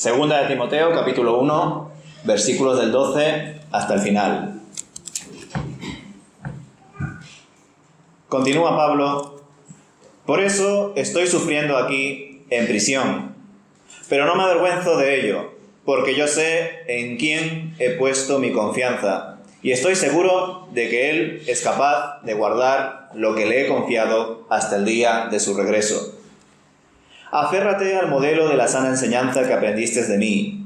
Segunda de Timoteo, capítulo 1, versículos del 12 hasta el final. Continúa Pablo: por eso estoy sufriendo aquí en prisión, pero no me avergüenzo de ello, porque yo sé en quién he puesto mi confianza, y estoy seguro de que Él es capaz de guardar lo que le he confiado hasta el día de su regreso. Aférrate al modelo de la sana enseñanza que aprendiste de mí,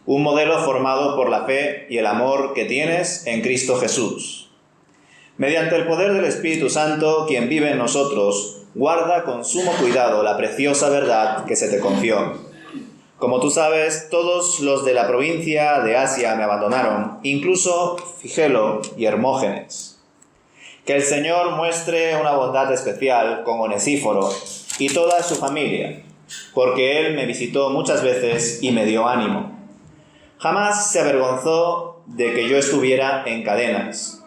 un modelo formado por la fe y el amor que tienes en Cristo Jesús. Mediante el poder del Espíritu Santo, quien vive en nosotros, guarda con sumo cuidado la preciosa verdad que se te confió. Como tú sabes, todos los de la provincia de Asia me abandonaron, incluso Figelo y Hermógenes. Que el Señor muestre una bondad especial con Onesíforo y toda su familia, porque él me visitó muchas veces y me dio ánimo. Jamás se avergonzó de que yo estuviera en cadenas.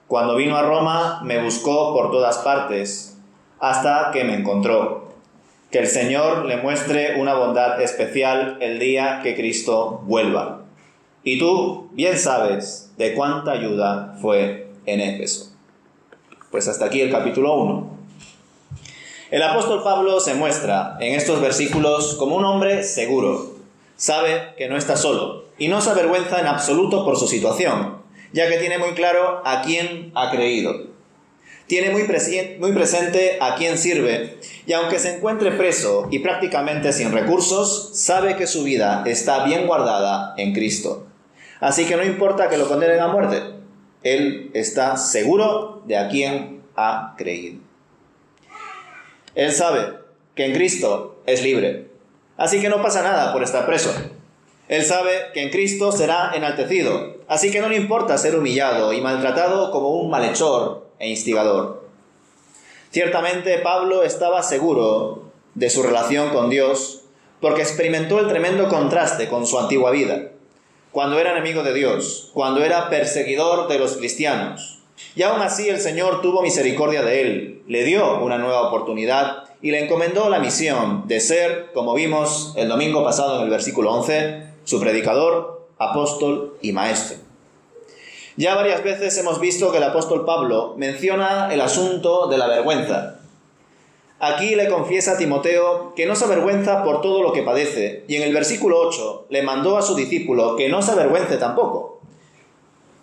Cuando vino a Roma me buscó por todas partes, hasta que me encontró. Que el Señor le muestre una bondad especial el día que Cristo vuelva. Y tú bien sabes de cuánta ayuda fue en Éfeso. Pues hasta aquí el capítulo 1. El apóstol Pablo se muestra en estos versículos como un hombre seguro. Sabe que no está solo y no se avergüenza en absoluto por su situación, ya que tiene muy claro a quién ha creído. Tiene muy presente a quién sirve, y aunque se encuentre preso y prácticamente sin recursos, sabe que su vida está bien guardada en Cristo. Así que no importa que lo condenen a muerte, él está seguro de a quién ha creído. Él sabe que en Cristo es libre, así que no pasa nada por estar preso. Él sabe que en Cristo será enaltecido, así que no le importa ser humillado y maltratado como un malhechor e instigador. Ciertamente Pablo estaba seguro de su relación con Dios porque experimentó el tremendo contraste con su antigua vida, cuando era enemigo de Dios, cuando era perseguidor de los cristianos. Y aún así el Señor tuvo misericordia de él, le dio una nueva oportunidad y le encomendó la misión de ser, como vimos el domingo pasado en el versículo 11, su predicador, apóstol y maestro. Ya varias veces hemos visto que el apóstol Pablo menciona el asunto de la vergüenza. Aquí le confiesa a Timoteo que no se avergüenza por todo lo que padece, y en el versículo 8 le mandó a su discípulo que no se avergüence tampoco.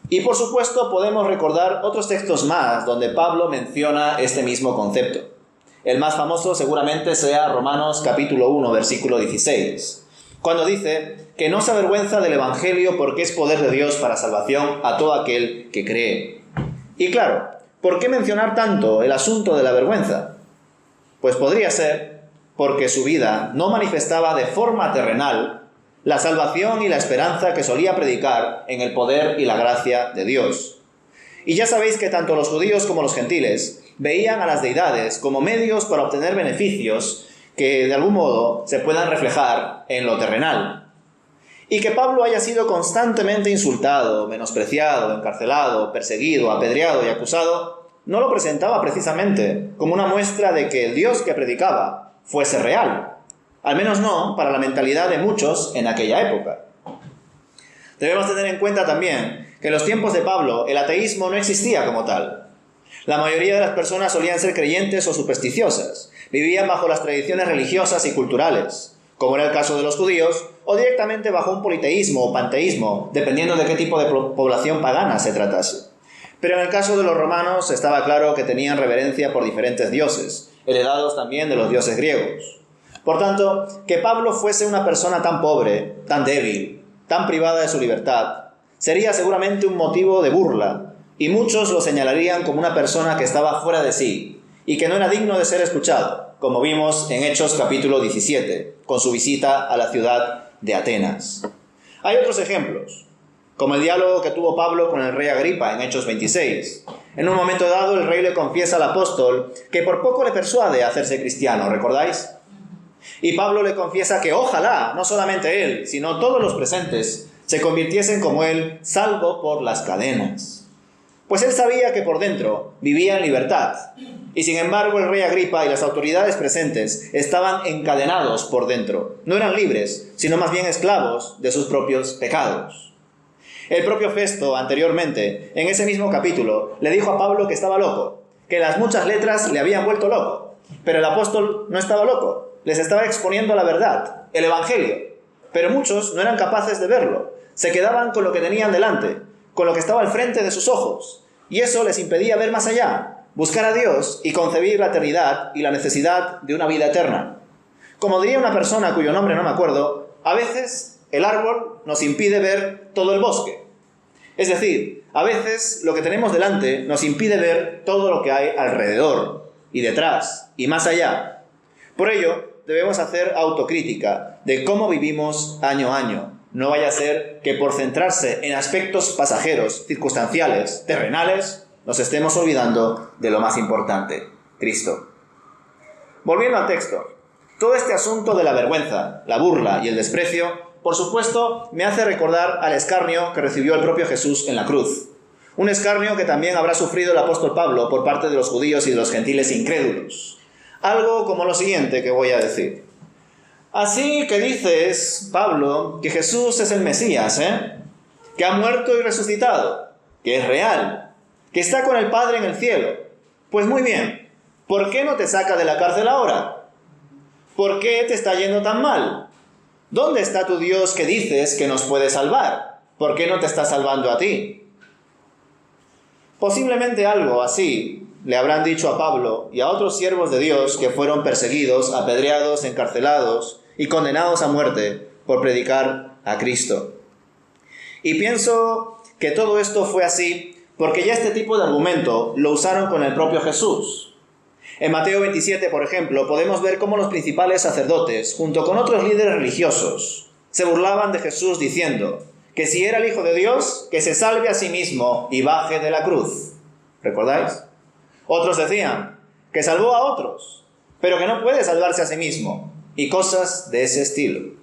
Y por supuesto podemos recordar otros textos más donde Pablo menciona este mismo concepto. El más famoso seguramente sea Romanos capítulo 1, versículo 16, cuando dice que no se avergüenza del Evangelio porque es poder de Dios para salvación a todo aquel que cree. Y claro, ¿por qué mencionar tanto el asunto de la vergüenza? Pues podría ser porque su vida no manifestaba de forma terrenal la salvación y la esperanza que solía predicar en el poder y la gracia de Dios. Y ya sabéis que tanto los judíos como los gentiles veían a las deidades como medios para obtener beneficios que de algún modo se puedan reflejar en lo terrenal. Y que Pablo haya sido constantemente insultado, menospreciado, encarcelado, perseguido, apedreado y acusado, no lo presentaba precisamente como una muestra de que el Dios que predicaba fuese real. Al menos no para la mentalidad de muchos en aquella época. Debemos tener en cuenta también que en los tiempos de Pablo el ateísmo no existía como tal. La mayoría de las personas solían ser creyentes o supersticiosas, vivían bajo las tradiciones religiosas y culturales, como era el caso de los judíos, o directamente bajo un politeísmo o panteísmo, dependiendo de qué tipo de población pagana se tratase. Pero en el caso de los romanos estaba claro que tenían reverencia por diferentes dioses, heredados también de los dioses griegos. Por tanto, que Pablo fuese una persona tan pobre, tan débil, tan privada de su libertad, sería seguramente un motivo de burla, y muchos lo señalarían como una persona que estaba fuera de sí y que no era digno de ser escuchado, como vimos en Hechos capítulo 17, con su visita a la ciudad de Atenas. Hay otros ejemplos, como el diálogo que tuvo Pablo con el rey Agripa en Hechos 26. En un momento dado el rey le confiesa al apóstol que por poco le persuade a hacerse cristiano, ¿recordáis? Y Pablo le confiesa que ojalá, no solamente él, sino todos los presentes, se convirtiesen como él, salvo por las cadenas. pues él sabía que por dentro vivía en libertad. Y sin embargo el rey Agripa y las autoridades presentes estaban encadenados por dentro. No eran libres, sino más bien esclavos de sus propios pecados. El propio Festo, anteriormente, en ese mismo capítulo, le dijo a Pablo que estaba loco, que las muchas letras le habían vuelto loco. Pero el apóstol no estaba loco, les estaba exponiendo la verdad, el evangelio. Pero muchos no eran capaces de verlo, se quedaban con lo que tenían delante, con lo que estaba al frente de sus ojos, y eso les impedía ver más allá, buscar a Dios y concebir la eternidad y la necesidad de una vida eterna. Como diría una persona cuyo nombre no me acuerdo, a veces el árbol nos impide ver todo el bosque. Es decir, a veces lo que tenemos delante nos impide ver todo lo que hay alrededor, y detrás, y más allá. Por ello, debemos hacer autocrítica de cómo vivimos año a año. No vaya a ser que por centrarse en aspectos pasajeros, circunstanciales, terrenales, nos estemos olvidando de lo más importante, Cristo. Volviendo al texto, todo este asunto de la vergüenza, la burla y el desprecio, por supuesto, me hace recordar al escarnio que recibió el propio Jesús en la cruz. Un escarnio que también habrá sufrido el apóstol Pablo por parte de los judíos y de los gentiles incrédulos. Algo como lo siguiente que voy a decir. Así que dices, Pablo, que Jesús es el Mesías, que ha muerto y resucitado, que es real, que está con el Padre en el cielo. Pues muy bien, ¿por qué no te saca de la cárcel ahora? ¿Por qué te está yendo tan mal? ¿Dónde está tu Dios que dices que nos puede salvar? ¿Por qué no te está salvando a ti? Posiblemente algo así le habrán dicho a Pablo y a otros siervos de Dios que fueron perseguidos, apedreados, encarcelados y condenados a muerte por predicar a Cristo. Y pienso que todo esto fue así porque ya este tipo de argumento lo usaron con el propio Jesús. En Mateo 27, por ejemplo, podemos ver cómo los principales sacerdotes, junto con otros líderes religiosos, se burlaban de Jesús diciendo que si era el Hijo de Dios, que se salve a sí mismo y baje de la cruz. ¿Recordáis? Otros decían que salvó a otros, pero que no puede salvarse a sí mismo, y cosas de ese estilo.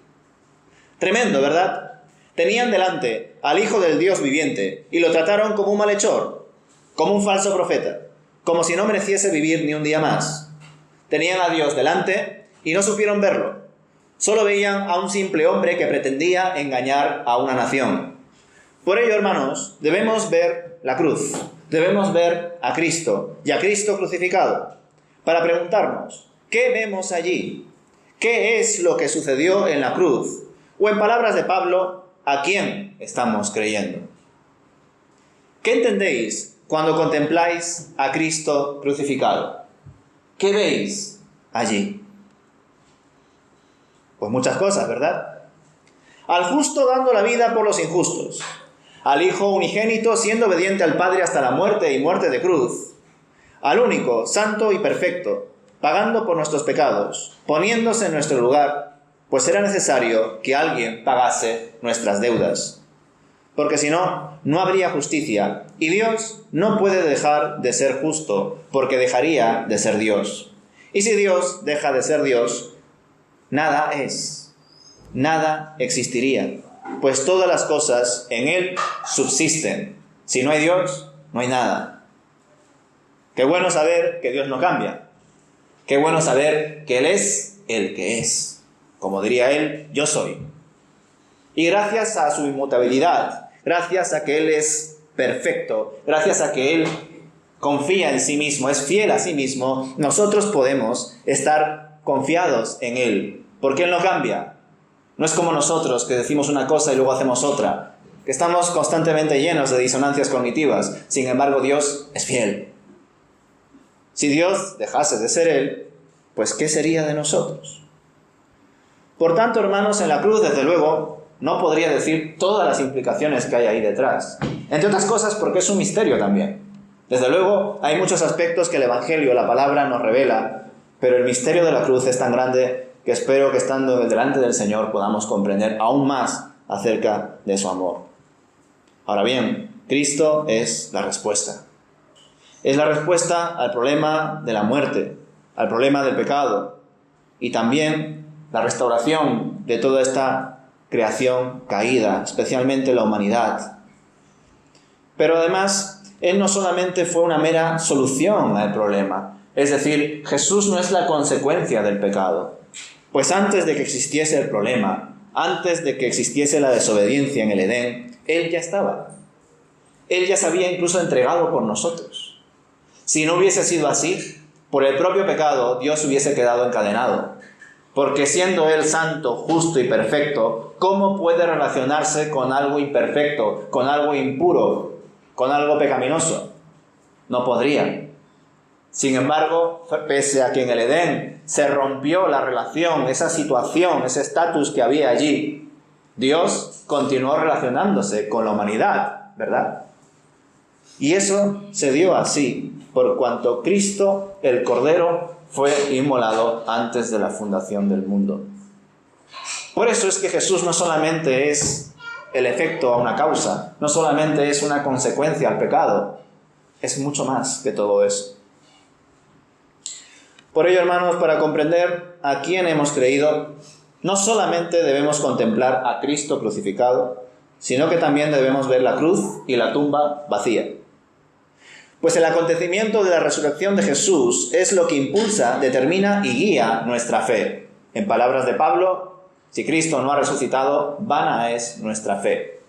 Tremendo, ¿verdad? Tenían delante al Hijo del Dios viviente y lo trataron como un malhechor, como un falso profeta, como si no mereciese vivir ni un día más. Tenían a Dios delante y no supieron verlo. Solo veían a un simple hombre que pretendía engañar a una nación. Por ello, hermanos, debemos ver la cruz, debemos ver a Cristo y a Cristo crucificado, para preguntarnos, ¿qué vemos allí? ¿Qué es lo que sucedió en la cruz? O en palabras de Pablo, ¿a quién estamos creyendo? ¿Qué entendéis cuando contempláis a Cristo crucificado? ¿Qué veis allí? Pues muchas cosas, ¿verdad? Al justo dando la vida por los injustos, al Hijo unigénito siendo obediente al Padre hasta la muerte y muerte de cruz, al único, santo y perfecto, pagando por nuestros pecados, poniéndose en nuestro lugar, pues era necesario que alguien pagase nuestras deudas. Porque si no, no habría justicia, y Dios no puede dejar de ser justo, porque dejaría de ser Dios. Y si Dios deja de ser Dios, nada es, nada existiría, pues todas las cosas en Él subsisten. Si no hay Dios, no hay nada. Qué bueno saber que Dios no cambia. Qué bueno saber que Él es el que es. Como diría Él, yo soy. Y gracias a su inmutabilidad, gracias a que Él es perfecto, gracias a que Él confía en sí mismo, es fiel a sí mismo, nosotros podemos estar confiados en Él, porque Él no cambia. No es como nosotros que decimos una cosa y luego hacemos otra, que estamos constantemente llenos de disonancias cognitivas. Sin embargo, Dios es fiel. Si Dios dejase de ser Él, pues ¿qué sería de nosotros? Por tanto, hermanos, en la cruz, desde luego, no podría decir todas las implicaciones que hay ahí detrás. Entre otras cosas porque es un misterio también. Desde luego, hay muchos aspectos que el Evangelio, la palabra, nos revela, pero el misterio de la cruz es tan grande que espero que estando delante del Señor podamos comprender aún más acerca de su amor. Ahora bien, Cristo es la respuesta. Es la respuesta al problema de la muerte, al problema del pecado y también la restauración de toda esta creación caída, especialmente la humanidad. Pero además Él no solamente fue una mera solución al problema. Es decir, Jesús no es la consecuencia del pecado. Pues antes de que existiese el problema, antes de que existiese la desobediencia en el Edén, Él ya estaba. Él ya se había incluso entregado por nosotros. Si no hubiese sido así, por el propio pecado, Dios hubiese quedado encadenado. Porque siendo Él santo, justo y perfecto, ¿cómo puede relacionarse con algo imperfecto, con algo impuro, con algo pecaminoso? No podría. Sin embargo, pese a que en el Edén se rompió la relación, esa situación, ese estatus que había allí, Dios continuó relacionándose con la humanidad, ¿verdad? Y eso se dio así, por cuanto Cristo, el Cordero, fue inmolado antes de la fundación del mundo. Por eso es que Jesús no solamente es el efecto a una causa, no solamente es una consecuencia al pecado, es mucho más que todo eso. Por ello, hermanos, para comprender a quién hemos creído, no solamente debemos contemplar a Cristo crucificado, sino que también debemos ver la cruz y la tumba vacía. Pues el acontecimiento de la resurrección de Jesús es lo que impulsa, determina y guía nuestra fe. En palabras de Pablo, si Cristo no ha resucitado, vana es nuestra fe.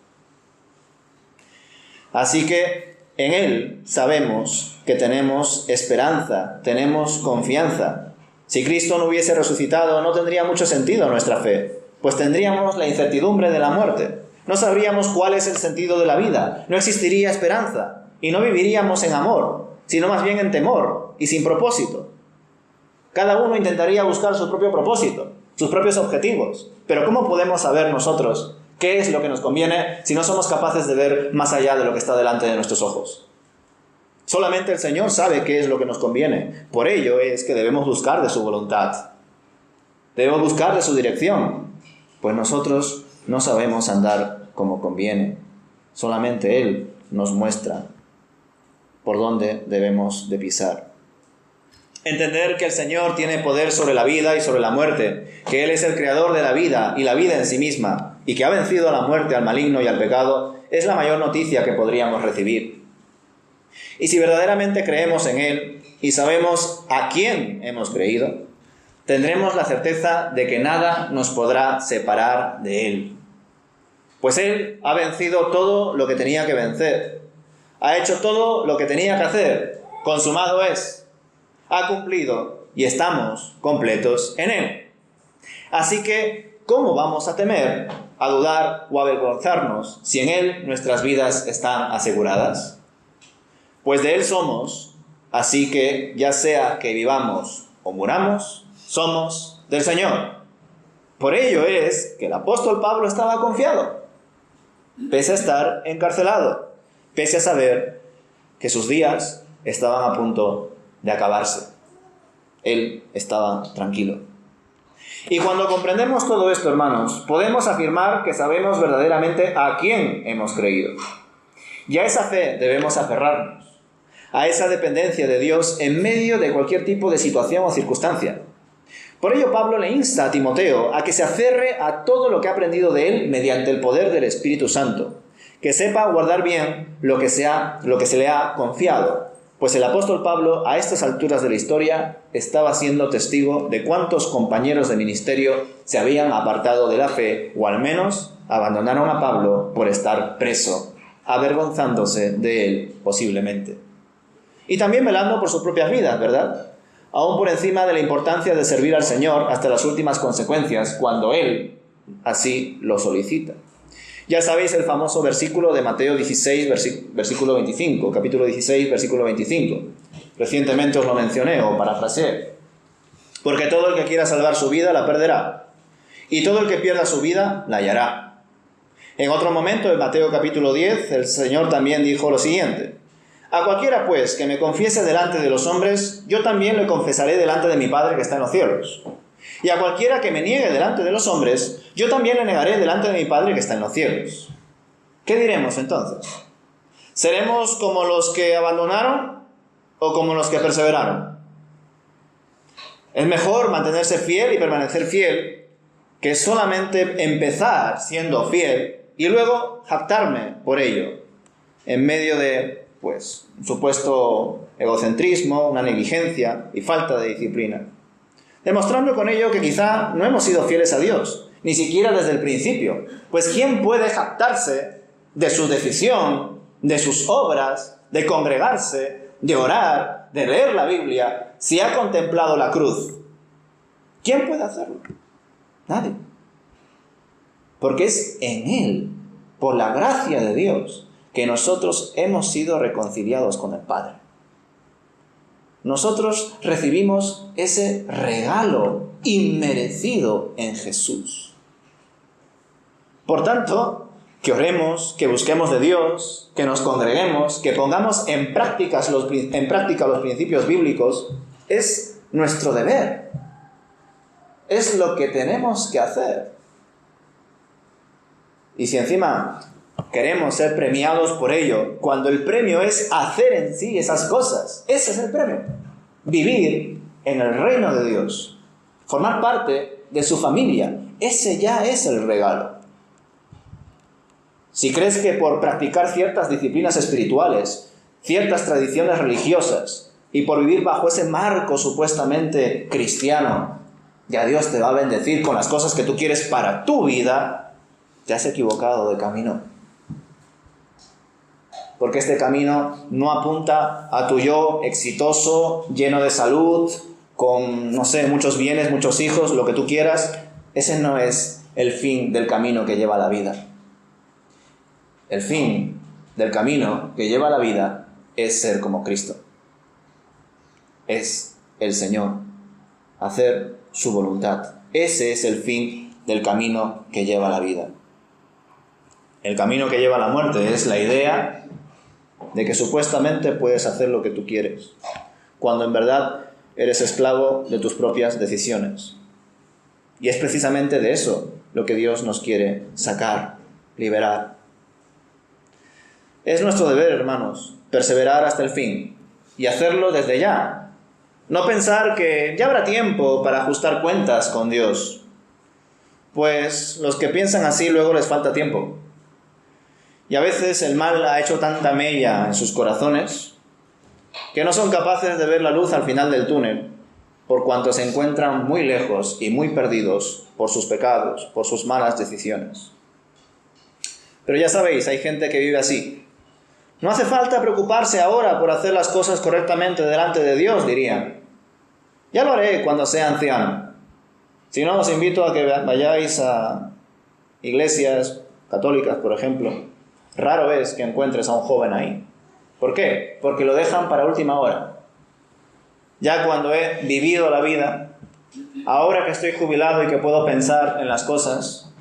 Así que en Él sabemos que tenemos esperanza, tenemos confianza. Si Cristo no hubiese resucitado, no tendría mucho sentido nuestra fe, pues tendríamos la incertidumbre de la muerte. No sabríamos cuál es el sentido de la vida, no existiría esperanza. Y no viviríamos en amor, sino más bien en temor y sin propósito. Cada uno intentaría buscar su propio propósito, sus propios objetivos. Pero ¿cómo podemos saber nosotros qué es lo que nos conviene si no somos capaces de ver más allá de lo que está delante de nuestros ojos? Solamente el Señor sabe qué es lo que nos conviene. Por ello es que debemos buscar de su voluntad. Debemos buscar de su dirección. Pues nosotros no sabemos andar como conviene. Solamente Él nos muestra por dónde debemos de pisar. Entender que el Señor tiene poder sobre la vida y sobre la muerte, que Él es el creador de la vida y la vida en sí misma, y que ha vencido a la muerte, al maligno y al pecado, es la mayor noticia que podríamos recibir. Y si verdaderamente creemos en Él y sabemos a quién hemos creído, tendremos la certeza de que nada nos podrá separar de Él. Pues Él ha vencido todo lo que tenía que vencer. Ha hecho todo lo que tenía que hacer. Consumado es. Ha cumplido y estamos completos en Él. Así que, ¿cómo vamos a temer, a dudar o a avergonzarnos si en Él nuestras vidas están aseguradas? Pues de Él somos, así que ya sea que vivamos o muramos, somos del Señor. Por ello es que el apóstol Pablo estaba confiado, pese a estar encarcelado, pese a saber que sus días estaban a punto de acabarse. Él estaba tranquilo. Y cuando comprendemos todo esto, hermanos, podemos afirmar que sabemos verdaderamente a quién hemos creído. Y a esa fe debemos aferrarnos, a esa dependencia de Dios en medio de cualquier tipo de situación o circunstancia. Por ello Pablo le insta a Timoteo a que se aferre a todo lo que ha aprendido de él mediante el poder del Espíritu Santo, que sepa guardar bien lo que se le ha confiado, pues el apóstol Pablo a estas alturas de la historia estaba siendo testigo de cuántos compañeros de ministerio se habían apartado de la fe, o al menos abandonaron a Pablo por estar preso, avergonzándose de él posiblemente. Y también velando por sus propias vidas, ¿verdad? Aún por encima de la importancia de servir al Señor hasta las últimas consecuencias, cuando Él así lo solicita. Ya sabéis el famoso versículo de Mateo 16, versículo 25, capítulo 16, versículo 25. Recientemente os lo mencioné o parafraseé. Porque todo el que quiera salvar su vida la perderá, y todo el que pierda su vida la hallará. En otro momento, en Mateo capítulo 10, el Señor también dijo lo siguiente: a cualquiera, pues, que me confiese delante de los hombres, yo también le confesaré delante de mi Padre que está en los cielos. Y a cualquiera que me niegue delante de los hombres, yo también le negaré delante de mi Padre que está en los cielos. ¿Qué diremos entonces? ¿Seremos como los que abandonaron o como los que perseveraron? Es mejor mantenerse fiel y permanecer fiel que solamente empezar siendo fiel y luego jactarme por ello, en medio de pues, un supuesto egocentrismo, una negligencia y falta de disciplina. Demostrando con ello que quizá no hemos sido fieles a Dios, ni siquiera desde el principio. Pues ¿quién puede jactarse de su decisión, de sus obras, de congregarse, de orar, de leer la Biblia, si ha contemplado la cruz? ¿Quién puede hacerlo? Nadie. Porque es en Él, por la gracia de Dios, que nosotros hemos sido reconciliados con el Padre. Nosotros recibimos ese regalo inmerecido en Jesús. Por tanto, que oremos, que busquemos de Dios, que nos congreguemos, que pongamos en práctica los principios bíblicos, es nuestro deber. Es lo que tenemos que hacer. Y si encima queremos ser premiados por ello, cuando el premio es hacer en sí esas cosas, ese es el premio. Vivir en el reino de Dios, formar parte de su familia, ese ya es el regalo. Si crees que por practicar ciertas disciplinas espirituales, ciertas tradiciones religiosas, y por vivir bajo ese marco supuestamente cristiano, ya Dios te va a bendecir con las cosas que tú quieres para tu vida, te has equivocado de camino. Porque este camino no apunta a tu yo exitoso, lleno de salud, con, no sé, muchos bienes, muchos hijos, lo que tú quieras. Ese no es el fin del camino que lleva a la vida. El fin del camino que lleva a la vida es ser como Cristo. Es el Señor. Hacer su voluntad. Ese es el fin del camino que lleva a la vida. El camino que lleva a la muerte es la idea de que supuestamente puedes hacer lo que tú quieres, cuando en verdad eres esclavo de tus propias decisiones. Y es precisamente de eso lo que Dios nos quiere sacar, liberar. Es nuestro deber, hermanos, perseverar hasta el fin y hacerlo desde ya. No pensar que ya habrá tiempo para ajustar cuentas con Dios, pues los que piensan así luego les falta tiempo. Y a veces el mal ha hecho tanta mella en sus corazones que no son capaces de ver la luz al final del túnel, por cuanto se encuentran muy lejos y muy perdidos por sus pecados, por sus malas decisiones. Pero ya sabéis, hay gente que vive así. No hace falta preocuparse ahora por hacer las cosas correctamente delante de Dios, dirían. Ya lo haré cuando sea anciano. Si no, os invito a que vayáis a iglesias católicas, por ejemplo. Raro es que encuentres a un joven ahí. ¿Por qué? Porque lo dejan para última hora. Ya cuando he vivido la vida, ahora que estoy jubilado y que puedo pensar en las cosas,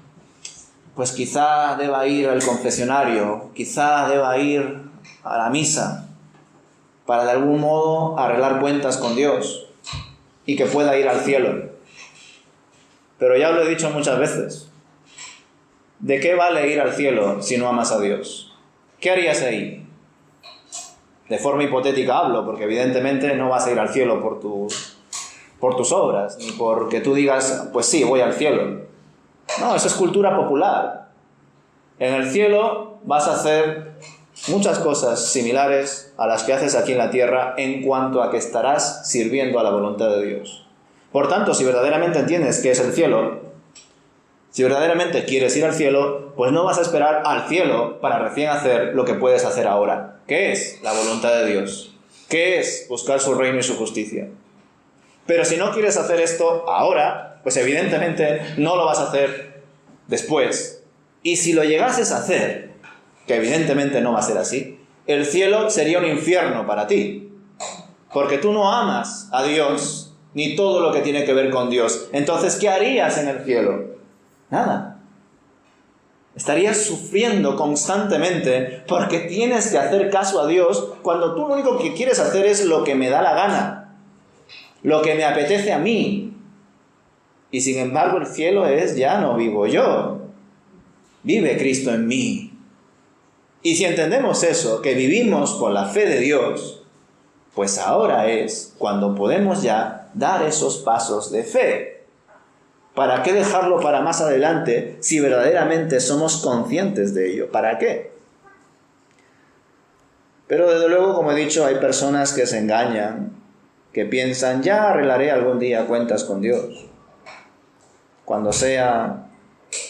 pues quizá deba ir al confesionario, quizá deba ir a la misa, para de algún modo arreglar cuentas con Dios y que pueda ir al cielo. Pero ya os lo he dicho muchas veces. ¿De qué vale ir al cielo si no amas a Dios? ¿Qué harías ahí? De forma hipotética hablo, porque evidentemente no vas a ir al cielo por tus obras, ni porque tú digas, pues sí, voy al cielo. No, eso es cultura popular. En el cielo vas a hacer muchas cosas similares a las que haces aquí en la tierra en cuanto a que estarás sirviendo a la voluntad de Dios. Por tanto, si verdaderamente entiendes qué es el cielo, si verdaderamente quieres ir al cielo, pues no vas a esperar al cielo para recién hacer lo que puedes hacer ahora. ¿Qué es la voluntad de Dios? ¿Qué es buscar su reino y su justicia? Pero si no quieres hacer esto ahora, pues evidentemente no lo vas a hacer después. Y si lo llegases a hacer, que evidentemente no va a ser así, el cielo sería un infierno para ti. Porque tú no amas a Dios, ni todo lo que tiene que ver con Dios. Entonces, ¿qué harías en el cielo? Nada. Estarías sufriendo constantemente porque tienes que hacer caso a Dios cuando tú lo único que quieres hacer es lo que me da la gana, lo que me apetece a mí. Y sin embargo el cielo es, ya no vivo yo, vive Cristo en mí. Y si entendemos eso, que vivimos por la fe de Dios, pues ahora es cuando podemos ya dar esos pasos de fe. ¿Para qué dejarlo para más adelante si verdaderamente somos conscientes de ello? ¿Para qué? Pero desde luego, como he dicho, hay personas que se engañan, que piensan, ya arreglaré algún día cuentas con Dios. Cuando sea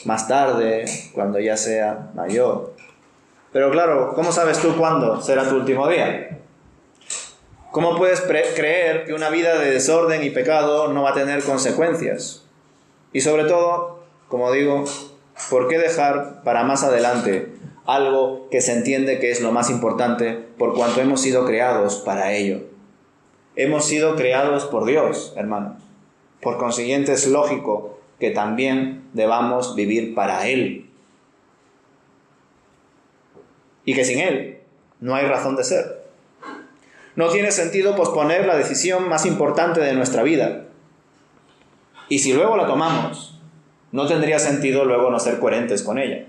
más tarde, cuando ya sea mayor. Pero claro, ¿cómo sabes tú cuándo será tu último día? ¿Cómo puedes creer que una vida de desorden y pecado no va a tener consecuencias? Y sobre todo, como digo, ¿por qué dejar para más adelante algo que se entiende que es lo más importante por cuanto hemos sido creados para ello? Hemos sido creados por Dios, hermanos. Por consiguiente, es lógico que también debamos vivir para Él. Y que sin Él no hay razón de ser. No tiene sentido posponer la decisión más importante de nuestra vida. Y si luego la tomamos, no tendría sentido luego no ser coherentes con ella.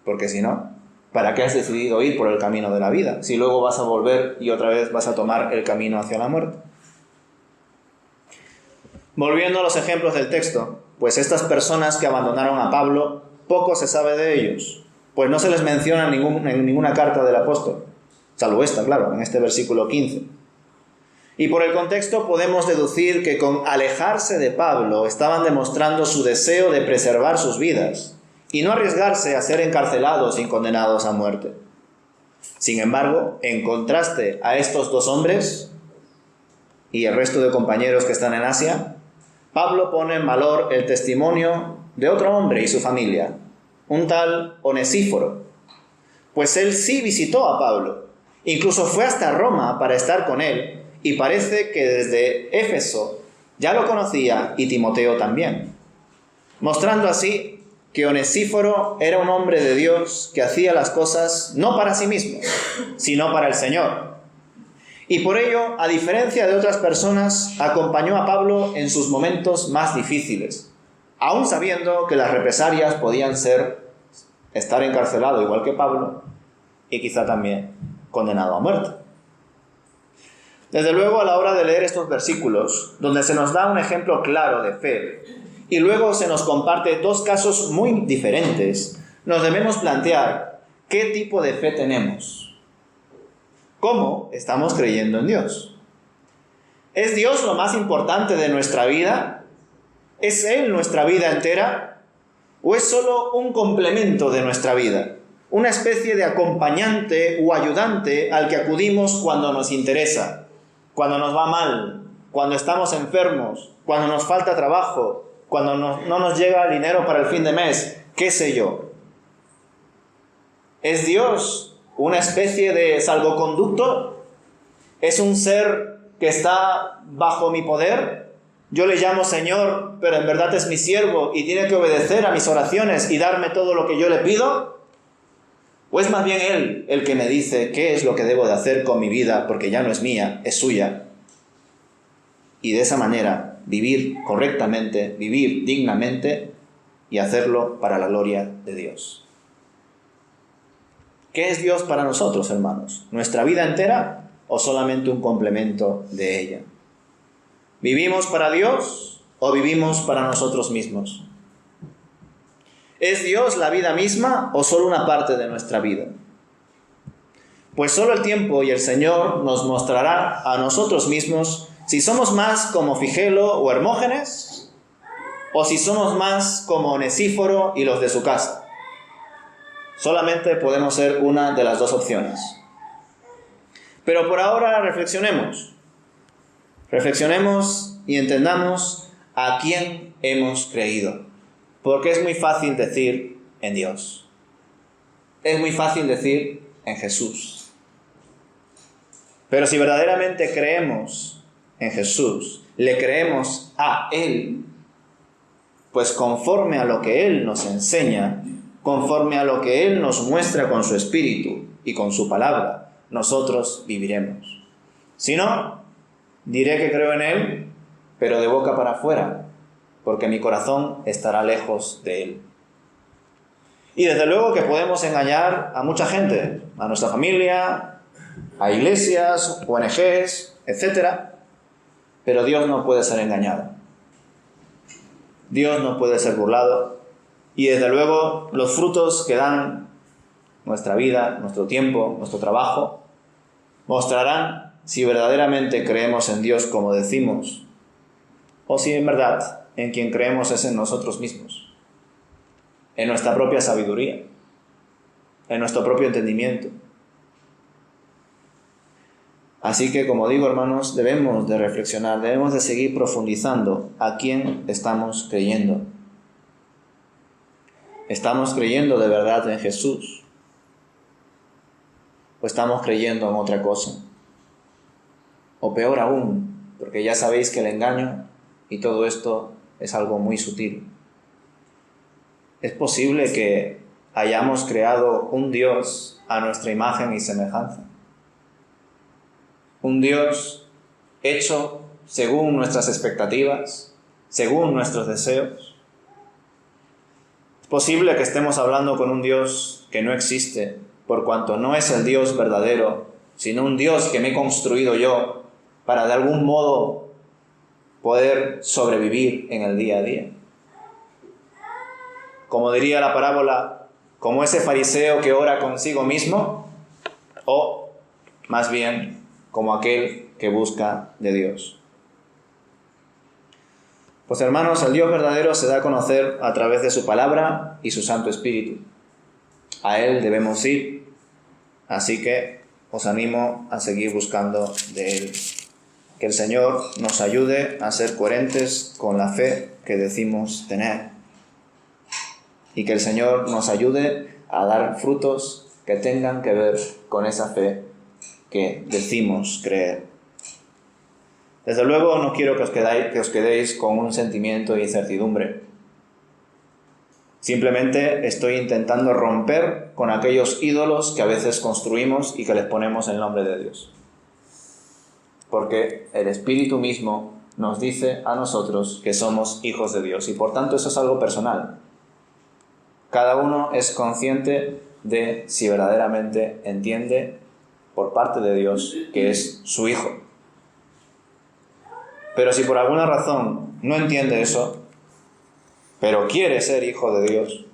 Porque si no, ¿para qué has decidido ir por el camino de la vida? Si luego vas a volver y otra vez vas a tomar el camino hacia la muerte. Volviendo a los ejemplos del texto, pues estas personas que abandonaron a Pablo, poco se sabe de ellos, pues no se les menciona en ninguna carta del apóstol, salvo esta, claro, en este versículo 15. Y por el contexto podemos deducir que con alejarse de Pablo estaban demostrando su deseo de preservar sus vidas y no arriesgarse a ser encarcelados y condenados a muerte. Sin embargo, en contraste a estos dos hombres y el resto de compañeros que están en Asia, Pablo pone en valor el testimonio de otro hombre y su familia, un tal Onesíforo, pues él sí visitó a Pablo, incluso fue hasta Roma para estar con él, y parece que desde Éfeso ya lo conocía y Timoteo también, mostrando así que Onesíforo era un hombre de Dios que hacía las cosas no para sí mismo, sino para el Señor. Y por ello, a diferencia de otras personas, acompañó a Pablo en sus momentos más difíciles, aun sabiendo que las represalias podían ser estar encarcelado igual que Pablo y quizá también condenado a muerte. Desde luego, a la hora de leer estos versículos, donde se nos da un ejemplo claro de fe, y luego se nos comparte dos casos muy diferentes, nos debemos plantear qué tipo de fe tenemos. ¿Cómo estamos creyendo en Dios? ¿Es Dios lo más importante de nuestra vida? ¿Es Él nuestra vida entera? ¿O es solo un complemento de nuestra vida? Una especie de acompañante o ayudante al que acudimos cuando nos interesa, cuando nos va mal, cuando estamos enfermos, cuando nos falta trabajo, cuando no nos llega el dinero para el fin de mes, qué sé yo. ¿Es Dios una especie de salvoconducto? ¿Es un ser que está bajo mi poder? Yo le llamo Señor, pero en verdad es mi siervo y tiene que obedecer a mis oraciones y darme todo lo que yo le pido. ¿O es más bien Él el que me dice qué es lo que debo de hacer con mi vida, porque ya no es mía, es suya? Y de esa manera vivir correctamente, vivir dignamente y hacerlo para la gloria de Dios. ¿Qué es Dios para nosotros, hermanos? ¿Nuestra vida entera o solamente un complemento de ella? ¿Vivimos para Dios o vivimos para nosotros mismos? ¿Es Dios la vida misma o solo una parte de nuestra vida? Pues solo el tiempo y el Señor nos mostrará a nosotros mismos si somos más como Figelo o Hermógenes o si somos más como Onesíforo y los de su casa. Solamente podemos ser una de las dos opciones. Pero por ahora reflexionemos. Reflexionemos y entendamos a quién hemos creído. Porque es muy fácil decir en Dios. Es muy fácil decir en Jesús. Pero si verdaderamente creemos en Jesús, le creemos a Él, pues conforme a lo que Él nos enseña, conforme a lo que Él nos muestra con su Espíritu y con su palabra, nosotros viviremos. Si no, diré que creo en Él, pero de boca para afuera, porque mi corazón estará lejos de Él. Y desde luego que podemos engañar a mucha gente, a nuestra familia, a iglesias, ONGs, etc. Pero Dios no puede ser engañado. Dios no puede ser burlado. Y desde luego los frutos que dan nuestra vida, nuestro tiempo, nuestro trabajo, mostrarán si verdaderamente creemos en Dios como decimos, o si en verdad en quien creemos es en nosotros mismos, en nuestra propia sabiduría, en nuestro propio entendimiento. Así que, como digo, hermanos, debemos de reflexionar, debemos de seguir profundizando a quién estamos creyendo. ¿Estamos creyendo de verdad en Jesús? ¿O estamos creyendo en otra cosa? O peor aún, porque ya sabéis que el engaño y todo esto es algo muy sutil. Es posible que hayamos creado un Dios a nuestra imagen y semejanza. Un Dios hecho según nuestras expectativas, según nuestros deseos. Es posible que estemos hablando con un Dios que no existe, por cuanto no es el Dios verdadero, sino un Dios que me he construido yo para de algún modo poder sobrevivir en el día a día. Como diría la parábola, como ese fariseo que ora consigo mismo, o más bien como aquel que busca de Dios. Pues hermanos, el Dios verdadero se da a conocer a través de su palabra y su Santo Espíritu. A Él debemos ir, así que os animo a seguir buscando de Él. Que el Señor nos ayude a ser coherentes con la fe que decimos tener. Y que el Señor nos ayude a dar frutos que tengan que ver con esa fe que decimos creer. Desde luego no quiero que os quedéis con un sentimiento de incertidumbre. Simplemente estoy intentando romper con aquellos ídolos que a veces construimos y que les ponemos el nombre de Dios. Porque el Espíritu mismo nos dice a nosotros que somos hijos de Dios y por tanto eso es algo personal. Cada uno es consciente de si verdaderamente entiende por parte de Dios que es su hijo. Pero si por alguna razón no entiende eso, pero quiere ser hijo de Dios,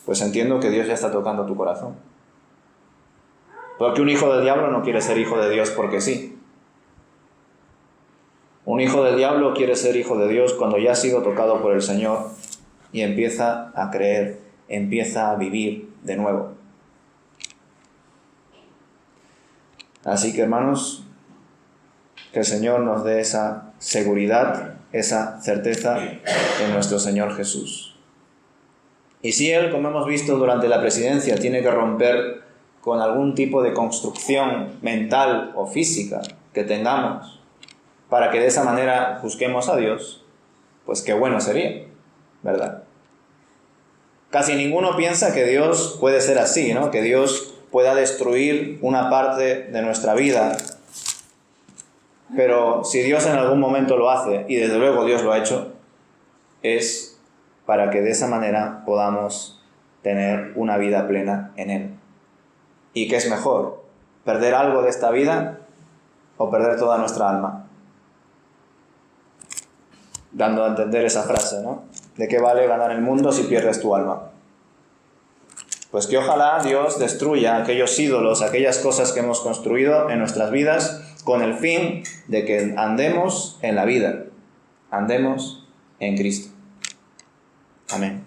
pues entiendo que Dios ya está tocando tu corazón. Porque un hijo del diablo no quiere ser hijo de Dios porque sí. Un hijo del diablo quiere ser hijo de Dios cuando ya ha sido tocado por el Señor y empieza a creer, empieza a vivir de nuevo. Así que, hermanos, que el Señor nos dé esa seguridad, esa certeza en nuestro Señor Jesús. Y si Él, como hemos visto durante la presidencia, tiene que romper con algún tipo de construcción mental o física que tengamos para que de esa manera busquemos a Dios, pues qué bueno sería, ¿verdad? Casi ninguno piensa que Dios puede ser así, ¿no? Que Dios pueda destruir una parte de nuestra vida. Pero si Dios en algún momento lo hace, y desde luego Dios lo ha hecho, es para que de esa manera podamos tener una vida plena en Él. ¿Y qué es mejor? ¿Perder algo de esta vida o perder toda nuestra alma? Dando a entender esa frase, ¿no? ¿De qué vale ganar el mundo si pierdes tu alma? Pues que ojalá Dios destruya aquellos ídolos, aquellas cosas que hemos construido en nuestras vidas con el fin de que andemos en la vida, andemos en Cristo. Amén.